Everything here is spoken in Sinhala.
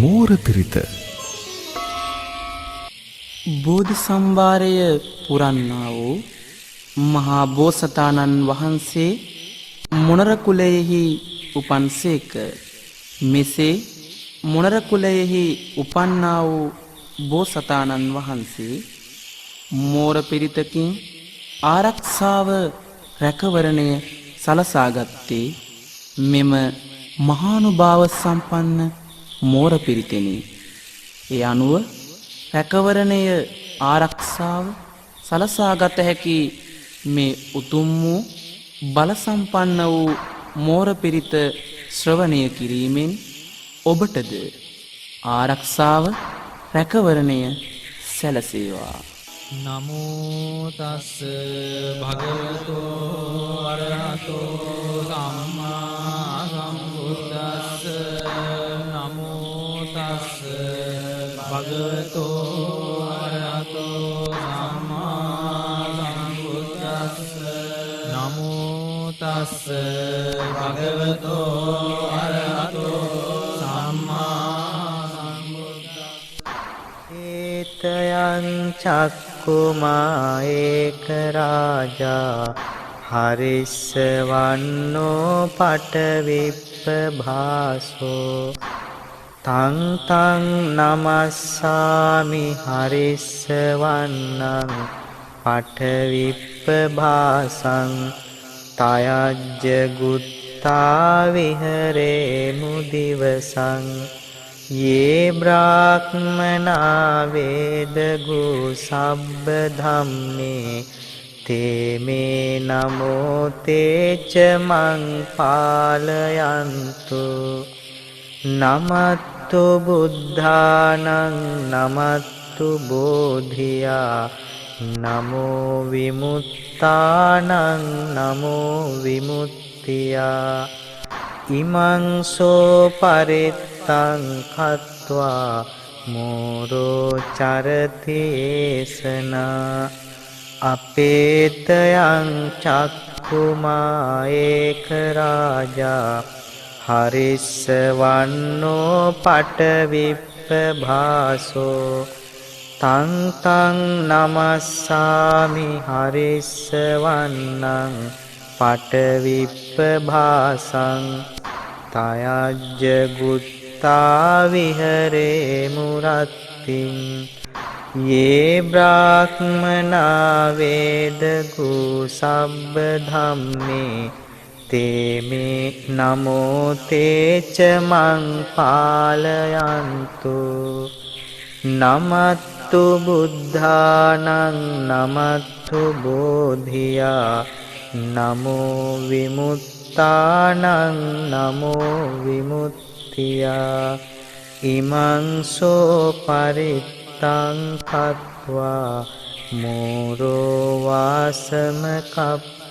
මෝර පිරිත. බෝධි සම්භාරය පුරන්නා වූ මහා බෝසතාණන් වහන්සේ මොණර කුලයෙහි උපන්සේක. මෙසේ මොණර කුලයෙහි උපන්නා වූ බෝසතාණන් වහන්සේ මෝර පිරිතකින් ආරක්ෂාව රැකවරණය සලසාගත්තේ මෙම මහානුභාව සම්පන්න මෝර පිරිතෙනි. ඒ අනුව රැකවරණය ආරක්ෂාව සලසාගත හැකි මේ උතුම් වූ බල සම්පන්න වූ මෝර පිරිත ශ්‍රවණය කිරීමෙන් ඔබටද ආරක්ෂාව රැකවරණය සැලසේවා. නමෝ තස් භගවතෝ අරහතෝ සම්මා සම්බුද්දස්ස. නමෝ තස් භගවතෝ අරහතෝ සම්මා සම්බුද්දස්ස. නමෝ තස් භගවතෝ අරහතෝ සම්මා සම්බුද්දස්ස. ඒතයං චක්කුමා ඒක රාජා හරිස්සවන්නෝ පටවිප්පභාසෝ. තං තං නමස්සාමි හරිස්සවන්නං පටවිප්පභාසං. තයජ්ජ ගුත්තා විහරේමු දිවසං. යේ බ්‍රාහ්මනා වේදගු සබ්බ ධම්මේ තේ මේ නමෝ තේච මං පාලයන්තු. නමත්තු බුද්ධානං නමත්තු බෝධියා. නමෝ විමුත්තානං නමෝ විමුක්තියා. ඉමං සෝ පරිත්තං කତ୍වා මෝරෝ චරති ඒසනා. අපේතයං චක්කුමා ඒක රාජා හරිස්සවන්නෝ පටවිප්පභාසෝ. තං තං නමස්සාමි හරිස්සවන්නං පටවිප්පභාසං. තයජ්ජ ගුත්තා විහරේමු රත්තිං. යේ බ්‍රාහ්මනා වේදගු සබ්බ ධම්මේ තේ මේ නමෝ තේච මං පාලයන්තු. නමත්තු බුද්ධානං නමත්තු බෝධියා. නමෝ විමුත්තානං නමෝ විමුක්තියා. ඉමං සෝ පරිත්තං කତ୍වා මෝරෝ වාසම කප්පයිති.